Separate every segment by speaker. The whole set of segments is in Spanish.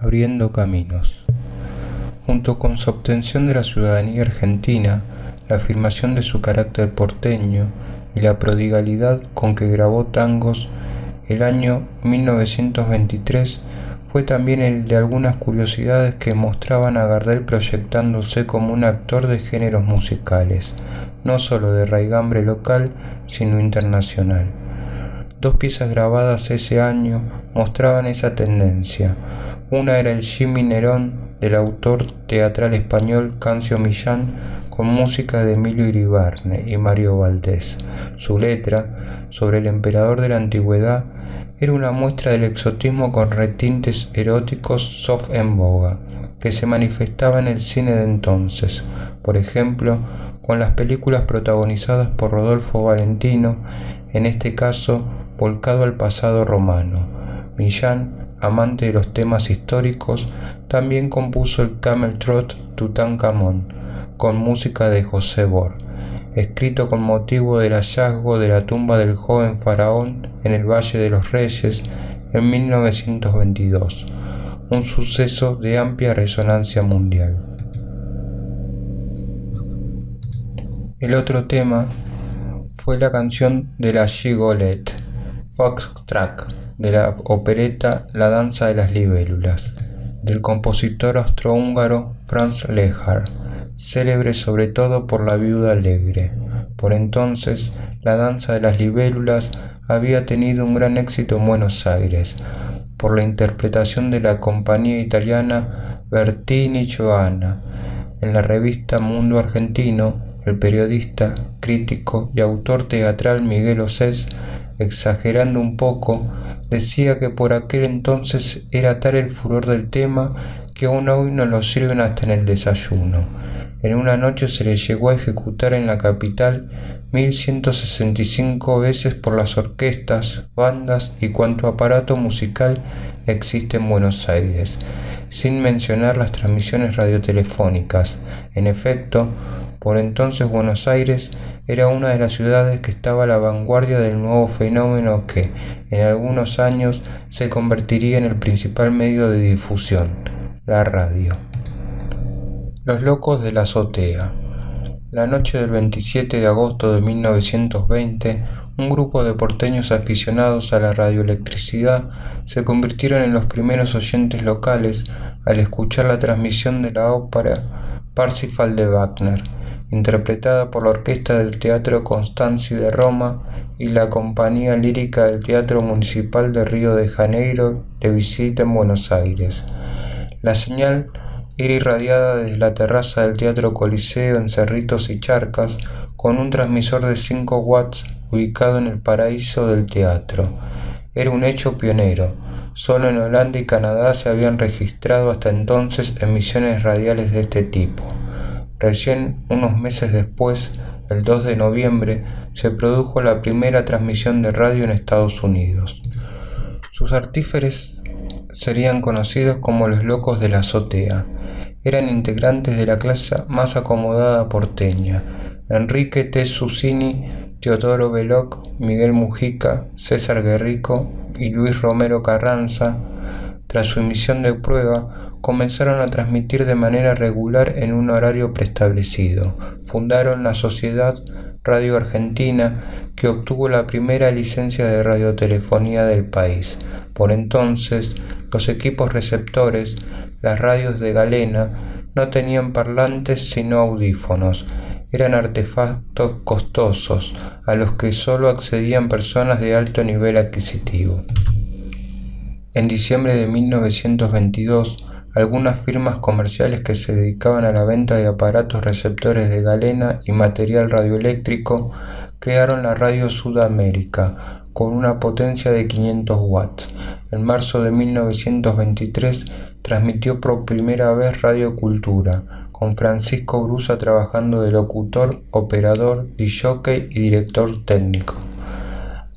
Speaker 1: abriendo caminos. Junto con su obtención de la ciudadanía argentina, la afirmación de su carácter porteño y la prodigalidad con que grabó tangos, el año 1923 fue también el de algunas curiosidades que mostraban a Gardel proyectándose como un actor de géneros musicales, no solo de raigambre local, sino internacional. Dos piezas grabadas ese año mostraban esa tendencia. Una era el Jimmy Nerón del autor teatral español Cancio Millán, con música de Emilio Iribarne y Mario Valdés. Su letra, sobre el emperador de la antigüedad, era una muestra del exotismo con retintes eróticos soft en boga, que se manifestaba en el cine de entonces, por ejemplo, con las películas protagonizadas por Rodolfo Valentino, en este caso volcado al pasado romano. Millán, amante de los temas históricos, también compuso el Camel Trot Tutankamón, con música de José Bor, escrito con motivo del hallazgo de la tumba del joven faraón en el Valle de los Reyes en 1922, un suceso de amplia resonancia mundial. El otro tema fue la canción de la Gigolette, Foxtrot, de la opereta La danza de las libélulas, del compositor austrohúngaro Franz Lehár, célebre sobre todo por La viuda alegre. Por entonces, La danza de las libélulas había tenido un gran éxito en Buenos Aires, por la interpretación de la compañía italiana Bertini Joanna. En la revista Mundo Argentino, el periodista, crítico y autor teatral Miguel Osés, exagerando un poco, decía que por aquel entonces era tal el furor del tema que aún hoy nos lo sirven hasta en el desayuno. En una noche se le llegó a ejecutar en la capital 1165 veces por las orquestas, bandas y cuanto aparato musical existe en Buenos Aires, sin mencionar las transmisiones radiotelefónicas. En efecto, por entonces Buenos Aires era una de las ciudades que estaba a la vanguardia del nuevo fenómeno que, en algunos años, se convertiría en el principal medio de difusión, la radio. Los locos de la azotea. La noche del 27 de agosto de 1920, un grupo de porteños aficionados a la radioelectricidad se convirtieron en los primeros oyentes locales al escuchar la transmisión de la ópera Parsifal de Wagner, interpretada por la Orquesta del Teatro Constanzi de Roma y la Compañía Lírica del Teatro Municipal de Río de Janeiro de visita en Buenos Aires. La señal era irradiada desde la terraza del Teatro Coliseo en Cerritos y Charcas con un transmisor de 5 watts ubicado en el paraíso del teatro. Era un hecho pionero. Solo en Holanda y Canadá se habían registrado hasta entonces emisiones radiales de este tipo. Recién unos meses después, el 2 de noviembre, se produjo la primera transmisión de radio en Estados Unidos. Sus artífices serían conocidos como los locos de la azotea. Eran integrantes de la clase más acomodada porteña: Enrique T. Susini, Teodoro Belloc, Miguel Mujica, César Guerrico y Luis Romero Carranza. Tras su emisión de prueba, comenzaron a transmitir de manera regular en un horario preestablecido. Fundaron la Sociedad Radio Argentina, que obtuvo la primera licencia de radiotelefonía del país. Por entonces, los equipos receptores, las radios de galena, no tenían parlantes sino audífonos. Eran artefactos costosos, a los que solo accedían personas de alto nivel adquisitivo. En diciembre de 1922, algunas firmas comerciales que se dedicaban a la venta de aparatos receptores de galena y material radioeléctrico crearon la Radio Sudamérica, con una potencia de 500 watts. En marzo de 1923 transmitió por primera vez Radio Cultura, con Francisco Brusa trabajando de locutor, operador, disc-jockey y director técnico.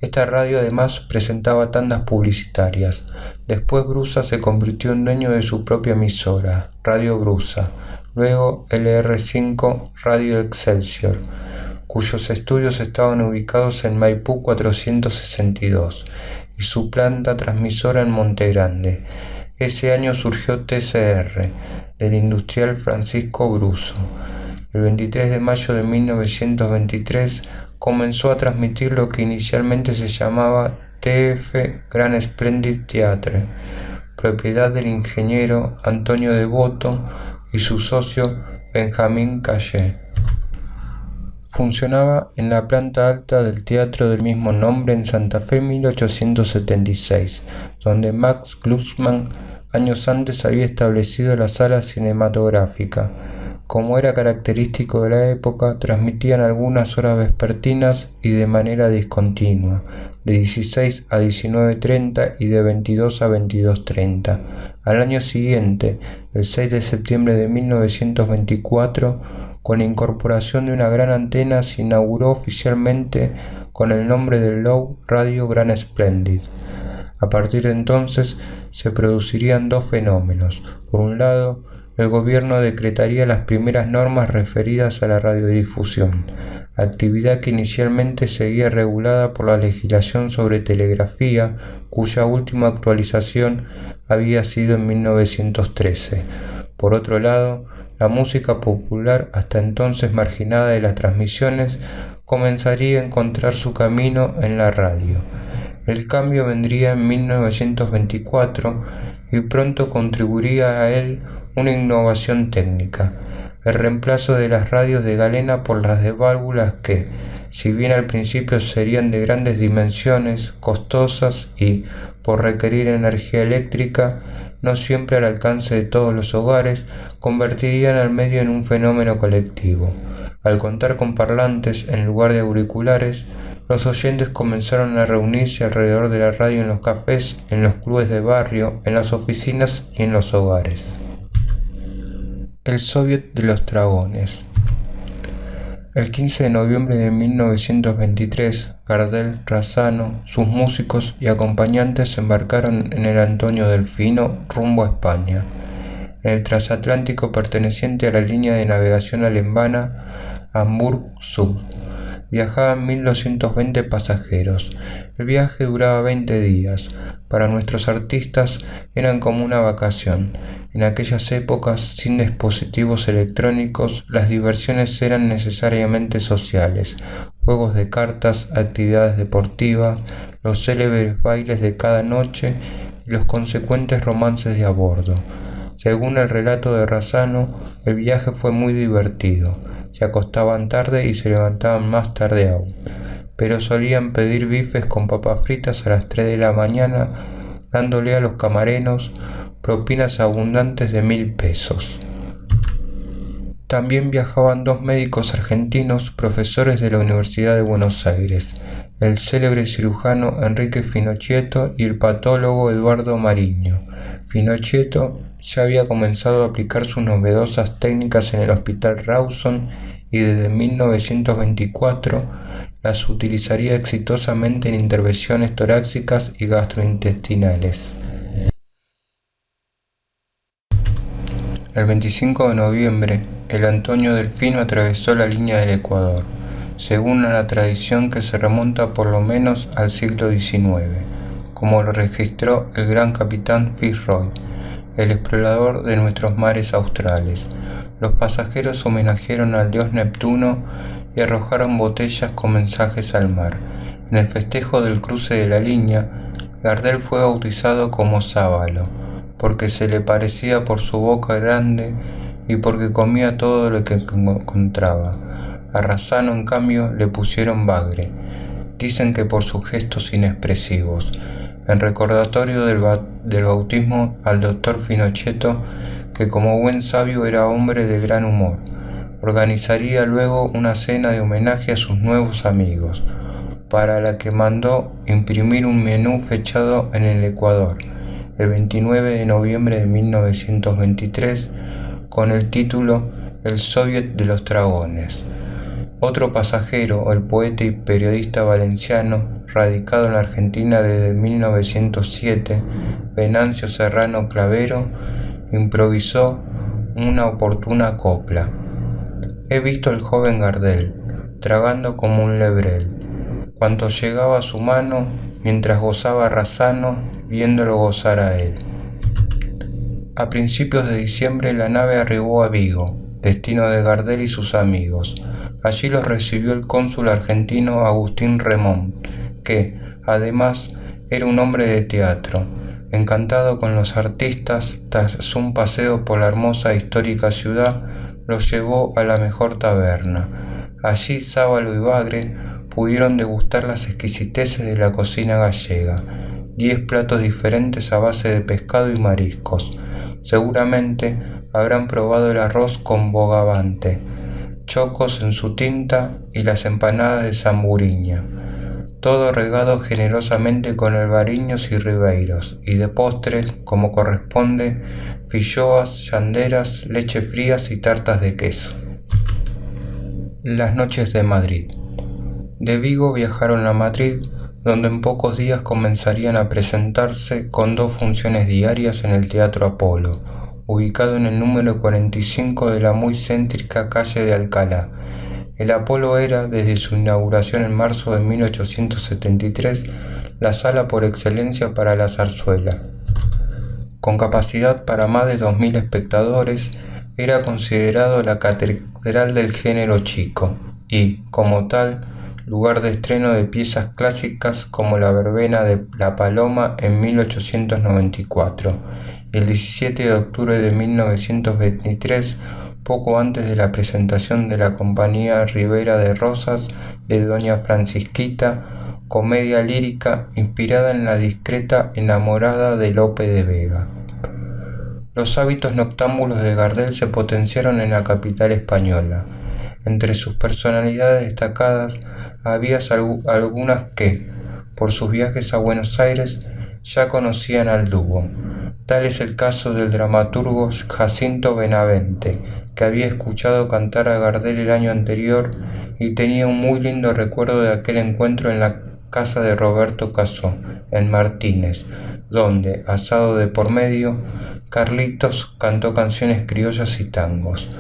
Speaker 1: Esta radio además presentaba tandas publicitarias. Después Brusa se convirtió en dueño de su propia emisora, Radio Brusa, luego LR5 Radio Excelsior, cuyos estudios estaban ubicados en Maipú 462 y su planta transmisora en Monte Grande. Ese año surgió TCR, del industrial Francisco Bruso. El 23 de mayo de 1923 comenzó a transmitir lo que inicialmente se llamaba TF Grand Splendid Theatre, propiedad del ingeniero Antonio Devoto y su socio Benjamín Calle. Funcionaba en la planta alta del teatro del mismo nombre en Santa Fe 1876, donde Max Glucksmann años antes había establecido la sala cinematográfica. Como era característico de la época, transmitían algunas horas vespertinas y de manera discontinua, de 16 a 19:30 y de 22 a 22:30. Al año siguiente, el 6 de septiembre de 1924, con la incorporación de una gran antena, se inauguró oficialmente con el nombre de Low Radio Grand Splendid. A partir de entonces se producirían dos fenómenos. Por un lado, el gobierno decretaría las primeras normas referidas a la radiodifusión, actividad que inicialmente seguía regulada por la legislación sobre telegrafía, cuya última actualización había sido en 1913. Por otro lado, la música popular, hasta entonces marginada de las transmisiones, comenzaría a encontrar su camino en la radio. El cambio vendría en 1924 y pronto contribuiría a él una innovación técnica, el reemplazo de las radios de galena por las de válvulas que, si bien al principio serían de grandes dimensiones, costosas y, por requerir energía eléctrica, no siempre al alcance de todos los hogares, convertirían al medio en un fenómeno colectivo. Al contar con parlantes en lugar de auriculares, los oyentes comenzaron a reunirse alrededor de la radio en los cafés, en los clubes de barrio, en las oficinas y en los hogares. El Soviet de los Dragones. El 15 de noviembre de 1923, Gardel, Razzano, sus músicos y acompañantes se embarcaron en el Antonio Delfino rumbo a España, en el transatlántico perteneciente a la línea de navegación alemana Hamburg-Sud. Viajaban 1.220 pasajeros. El viaje duraba 20 días. Para nuestros artistas eran como una vacación. En aquellas épocas, sin dispositivos electrónicos, las diversiones eran necesariamente sociales. Juegos de cartas, actividades deportivas, los célebres bailes de cada noche y los consecuentes romances de a bordo. Según el relato de Razzano, el viaje fue muy divertido. Se acostaban tarde y se levantaban más tarde aún, pero solían pedir bifes con papas fritas a las 3 de la mañana, dándole a los camareros propinas abundantes de 1.000 pesos. También viajaban dos médicos argentinos, profesores de la Universidad de Buenos Aires, el célebre cirujano Enrique Finocchietto y el patólogo Eduardo Mariño. Finocchietto ya había comenzado a aplicar sus novedosas técnicas en el Hospital Rawson y desde 1924 las utilizaría exitosamente en intervenciones torácicas y gastrointestinales. El 25 de noviembre, el Antonio Delfino atravesó la línea del Ecuador, según la tradición que se remonta por lo menos al siglo XIX, como lo registró el gran capitán Fitzroy, el explorador de nuestros mares australes. Los pasajeros homenajearon al dios Neptuno y arrojaron botellas con mensajes al mar. En el festejo del cruce de la línea, Gardel fue bautizado como Sábalo, porque se le parecía por su boca grande y porque comía todo lo que encontraba. A Razzano, en cambio, le pusieron Bagre. Dicen que por sus gestos inexpresivos. En recordatorio del bautismo al doctor Finocchietto, que como buen sabio era hombre de gran humor, organizaría luego una cena de homenaje a sus nuevos amigos, para la que mandó imprimir un menú fechado en el Ecuador, el 29 de noviembre de 1923, con el título El Soviet de los Dragones. Otro pasajero, el poeta y periodista valenciano, radicado en la Argentina desde 1907, Venancio Serrano Clavero, improvisó una oportuna copla. He visto al joven Gardel, tragando como un lebrel, cuanto llegaba a su mano, mientras gozaba Razzano, viéndolo gozar a él. A principios de diciembre la nave arribó a Vigo, destino de Gardel y sus amigos. Allí los recibió el cónsul argentino Agustín Remond, que, además, era un hombre de teatro. Encantado con los artistas, tras un paseo por la hermosa e histórica ciudad, los llevó a la mejor taberna. Allí Sábalo y Bagre pudieron degustar las exquisiteces de la cocina gallega, 10 platos diferentes a base de pescado y mariscos. Seguramente habrán probado el arroz con bogavante, chocos en su tinta y las empanadas de Zamburiña, todo regado generosamente con albariños y ribeiros, y de postres, como corresponde, filloas, llanderas, leche frías y tartas de queso. Las noches de Madrid. De Vigo viajaron a Madrid, donde en pocos días comenzarían a presentarse con 2 funciones diarias en el Teatro Apolo, ubicado en el número 45 de la muy céntrica calle de Alcalá. El Apolo era, desde su inauguración en marzo de 1873, la sala por excelencia para la zarzuela. Con capacidad para más de 2000 espectadores, era considerado la catedral del género chico y, como tal, lugar de estreno de piezas clásicas como La verbena de La Paloma en 1894 y el 17 de octubre de 1923, poco antes de la presentación de la compañía Ribera de Rosas de Doña Francisquita, comedia lírica inspirada en la discreta enamorada de Lope de Vega. Los hábitos noctámbulos de Gardel se potenciaron en la capital española. Entre sus personalidades destacadas había algunas que, por sus viajes a Buenos Aires, ya conocían al dúo. Tal es el caso del dramaturgo Jacinto Benavente, que había escuchado cantar a Gardel el año anterior y tenía un muy lindo recuerdo de aquel encuentro en la casa de Roberto Casó, en Martínez, donde, asado de por medio, Carlitos cantó canciones criollas y tangos.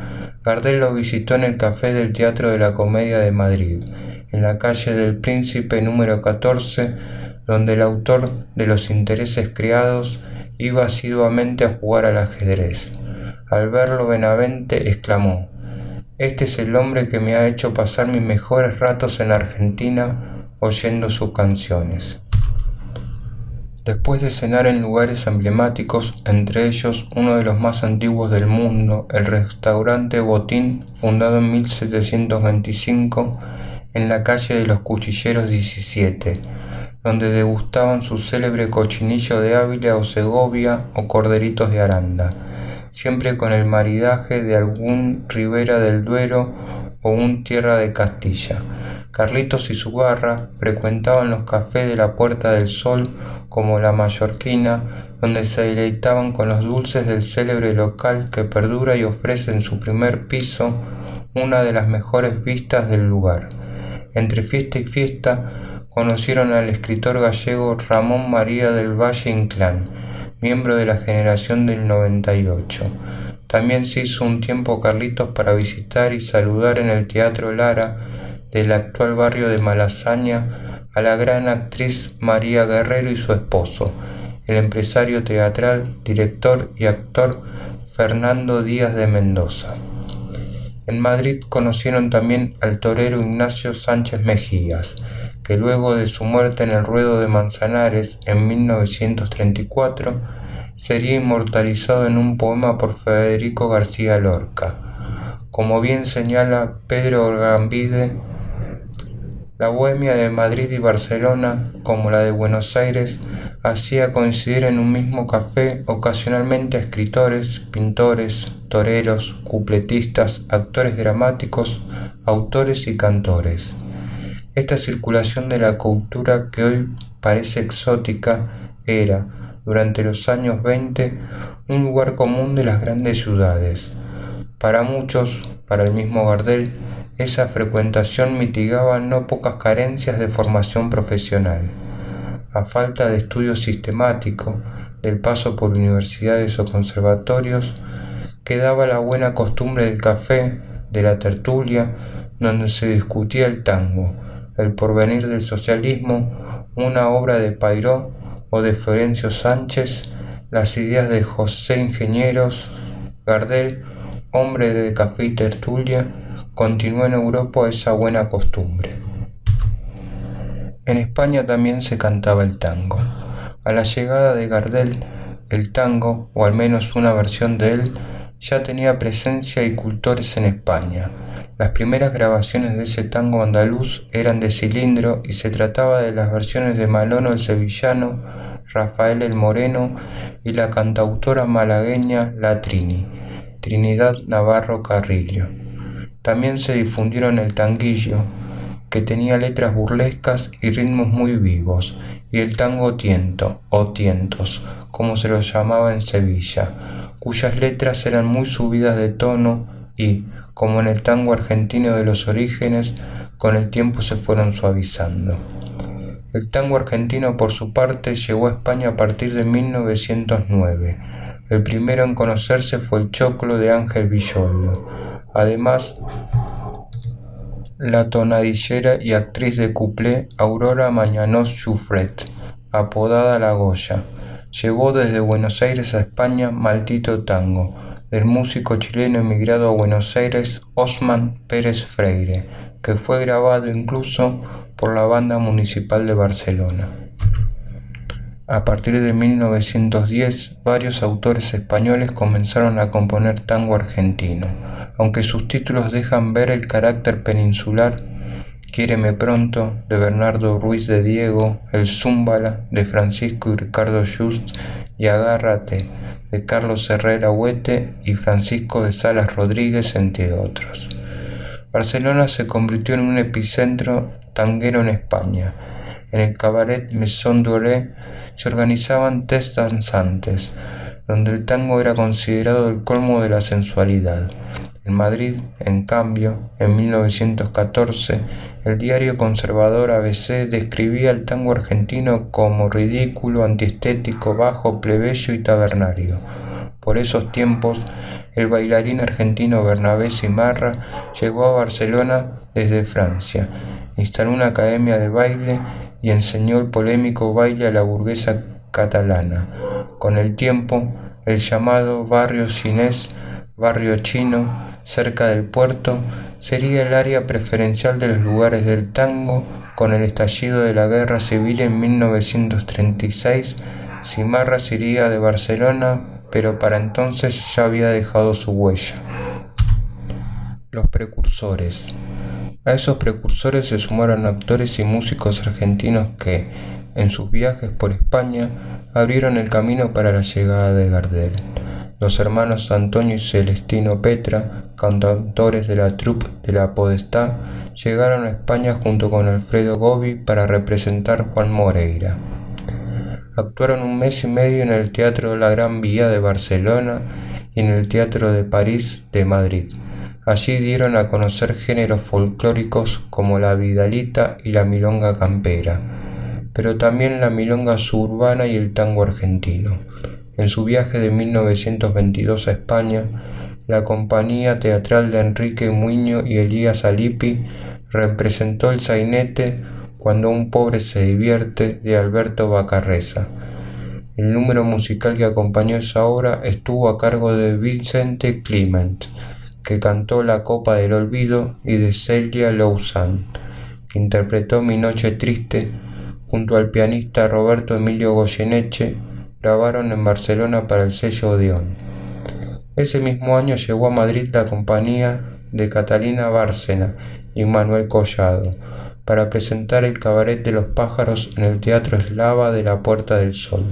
Speaker 1: Gardel lo visitó en el café del Teatro de la Comedia de Madrid, en la calle del Príncipe número 14, donde el autor de Los intereses criados iba asiduamente a jugar al ajedrez. Al verlo, Benavente exclamó: «Este es el hombre que me ha hecho pasar mis mejores ratos en Argentina oyendo sus canciones». Después de cenar en lugares emblemáticos, entre ellos uno de los más antiguos del mundo, el restaurante Botín, fundado en 1725, en la calle de los Cuchilleros 17, donde degustaban su célebre cochinillo de Ávila o Segovia o corderitos de Aranda, siempre con el maridaje de algún Ribera del Duero o un Tierra de Castilla. Carlitos y su barra frecuentaban los cafés de la Puerta del Sol, como la Mallorquina, donde se deleitaban con los dulces del célebre local que perdura y ofrece en su primer piso una de las mejores vistas del lugar. Entre fiesta y fiesta conocieron al escritor gallego Ramón María del Valle Inclán, miembro de la generación del 98. También se hizo un tiempo Carlitos para visitar y saludar en el Teatro Lara del actual barrio de Malasaña a la gran actriz María Guerrero y su esposo, el empresario teatral, director y actor Fernando Díaz de Mendoza. En Madrid conocieron también al torero Ignacio Sánchez Mejías, que luego de su muerte en el ruedo de Manzanares en 1934 sería inmortalizado en un poema por Federico García Lorca. Como bien señala Pedro Orgambide, la bohemia de Madrid y Barcelona, como la de Buenos Aires, hacía coincidir en un mismo café ocasionalmente a escritores, pintores, toreros, cupletistas, actores dramáticos, autores y cantores. Esta circulación de la cultura que hoy parece exótica era, durante los años 20, un lugar común de las grandes ciudades. Para muchos, para el mismo Gardel, esa frecuentación mitigaba no pocas carencias de formación profesional. A falta de estudio sistemático, del paso por universidades o conservatorios, quedaba la buena costumbre del café, de la tertulia, donde se discutía el tango, el porvenir del socialismo, una obra de Pairó o de Florencio Sánchez, las ideas de José Ingenieros, Gardel, hombre de café y tertulia, continuó en Europa esa buena costumbre. En España también se cantaba el tango. A la llegada de Gardel, el tango, o al menos una versión de él, ya tenía presencia y cultores en España. Las primeras grabaciones de ese tango andaluz eran de cilindro y se trataba de las versiones de Malono el Sevillano, Rafael el Moreno y la cantautora malagueña La Trinidad Navarro Carrillo. También se difundieron el tanguillo, que tenía letras burlescas y ritmos muy vivos, y el tango tiento, o tientos, como se lo llamaba en Sevilla, cuyas letras eran muy subidas de tono y, como en el tango argentino de los orígenes, con el tiempo se fueron suavizando. El tango argentino, por su parte, llegó a España a partir de 1909. El primero en conocerse fue el choclo de Ángel Villoldo. Además, la tonadillera y actriz de cuplé Aurora Mañanos Jufret, apodada La Goya, llevó desde Buenos Aires a España Maldito Tango, del músico chileno emigrado a Buenos Aires Osman Pérez Freire, que fue grabado incluso por la Banda Municipal de Barcelona. A partir de 1910, varios autores españoles comenzaron a componer tango argentino, aunque sus títulos dejan ver el carácter peninsular. Quiéreme pronto, de Bernardo Ruiz de Diego, El Zúmbala, de Francisco y Ricardo Just, y Agárrate, de Carlos Herrera Huete y Francisco de Salas Rodríguez, entre otros. Barcelona se convirtió en un epicentro tanguero en España. En el cabaret Maison Doré se organizaban test danzantes, donde el tango era considerado el colmo de la sensualidad. En Madrid, en cambio, en 1914, el diario conservador ABC describía el tango argentino como ridículo, antiestético, bajo, plebeyo y tabernario. Por esos tiempos, el bailarín argentino Bernabé Simarra llegó a Barcelona desde Francia, instaló una academia de baile y enseñó el polémico baile a la burguesa catalana. Con el tiempo, el llamado barrio chinés, barrio chino, cerca del puerto, sería el área preferencial de los lugares del tango. Con el estallido de la Guerra Civil en 1936, Simarra se iría de Barcelona, pero para entonces ya había dejado su huella. Los precursores. A esos precursores se sumaron actores y músicos argentinos que, en sus viajes por España, abrieron el camino para la llegada de Gardel. Los hermanos Antonio y Celestino Petra, cantautores de la troupe de la Podestá, llegaron a España junto con Alfredo Gobi para representar Juan Moreira. Actuaron un mes y medio en el Teatro de la Gran Vía de Barcelona y en el Teatro de París de Madrid. Allí dieron a conocer géneros folclóricos como la vidalita y la milonga campera, pero también la milonga suburbana y el tango argentino. En su viaje de 1922 a España, la compañía teatral de Enrique Muiño y Elías Alipi representó el sainete Cuando un pobre se divierte, de Alberto Vacarreza. El número musical que acompañó esa obra estuvo a cargo de Vicente Clement, que cantó La Copa del Olvido, y de Celia Lousan, que interpretó Mi Noche Triste. Junto al pianista Roberto Emilio Goyeneche, grabaron en Barcelona para el sello Odeón. Ese mismo año llegó a Madrid la compañía de Catalina Bárcena y Manuel Collado para presentar el Cabaret de los Pájaros en el Teatro Eslava de la Puerta del Sol.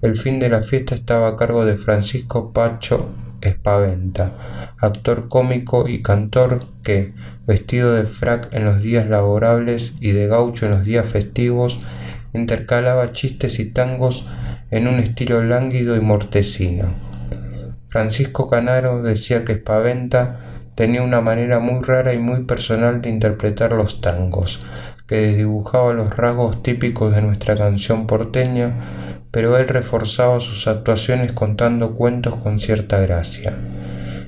Speaker 1: El fin de la fiesta estaba a cargo de Francisco Pacho Espaventa, actor cómico y cantor que, vestido de frac en los días laborables y de gaucho en los días festivos, intercalaba chistes y tangos en un estilo lánguido y mortecino. Francisco Canaro decía que Espaventa tenía una manera muy rara y muy personal de interpretar los tangos, que desdibujaba los rasgos típicos de nuestra canción porteña, pero él reforzaba sus actuaciones contando cuentos con cierta gracia.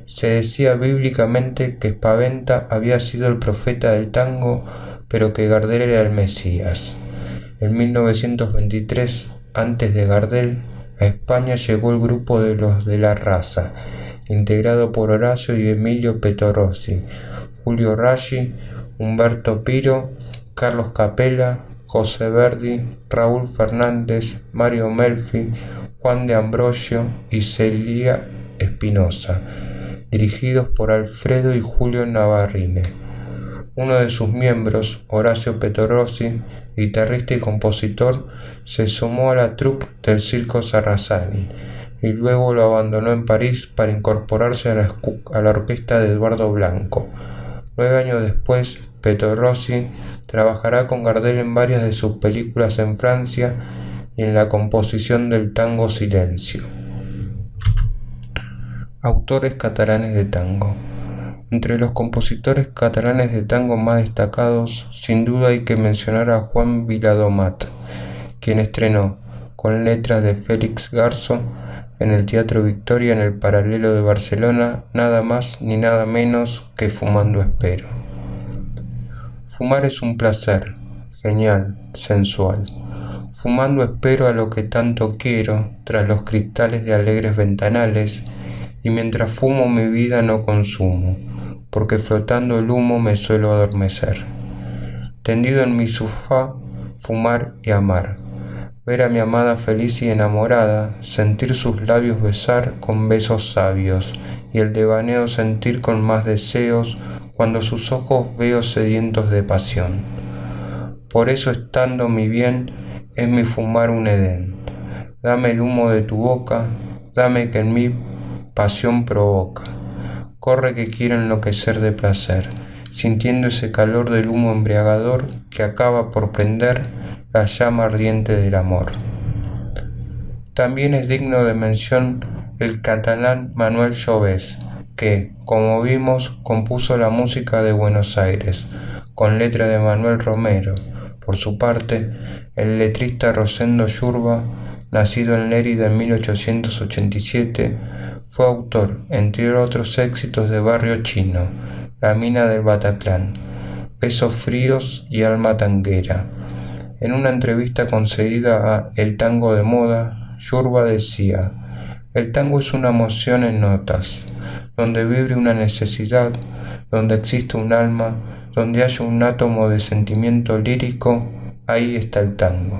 Speaker 1: Se decía bíblicamente que Espaventa había sido el profeta del tango, pero que Gardel era el Mesías. En 1923, antes de Gardel, a España llegó el grupo de los de la raza, integrado por Horacio y Emilio Petorossi, Julio Raggi, Humberto Piro, Carlos Capella, José Verdi, Raúl Fernández, Mario Melfi, Juan de Ambrosio y Celia Espinosa, dirigidos por Alfredo y Julio Navarrine. Uno de sus miembros, Horacio Petorossi, guitarrista y compositor, se sumó a la troupe del Circo Sarrasani y luego lo abandonó en París para incorporarse a la orquesta de Eduardo Blanco. 9 años después, Petorossi trabajará con Gardel en varias de sus películas en Francia y en la composición del tango Silencio. Autores catalanes de tango. Entre los compositores catalanes de tango más destacados, sin duda hay que mencionar a Juan Viladomat, quien estrenó, con letras de Félix Garzo, en el Teatro Victoria en el Paralelo de Barcelona, nada más ni nada menos que Fumando Espero. Fumar es un placer, genial, sensual. Fumando espero a lo que tanto quiero, tras los cristales de alegres ventanales, y mientras fumo mi vida no consumo, porque flotando el humo me suelo adormecer. Tendido en mi sofá, fumar y amar, ver a mi amada feliz y enamorada, sentir sus labios besar con besos sabios, y el devaneo sentir con más deseos, cuando sus ojos veo sedientos de pasión. Por eso estando mi bien, es mi fumar un edén. Dame el humo de tu boca, dame que en mí pasión provoca. Corre que quiero enloquecer de placer, sintiendo ese calor del humo embriagador que acaba por prender la llama ardiente del amor. También es digno de mención el catalán Manuel Llobés, que, como vimos, compuso la música de Buenos Aires, con letra de Manuel Romero. Por su parte, el letrista Rosendo Yurba, nacido en Lérida en 1887, fue autor, entre otros éxitos, de Barrio Chino, La mina del Bataclán, Besos fríos y Alma tanguera. En una entrevista concedida a El tango de moda, Yurba decía: el tango es una emoción en notas, donde vibre una necesidad, donde existe un alma, donde haya un átomo de sentimiento lírico, ahí está el tango.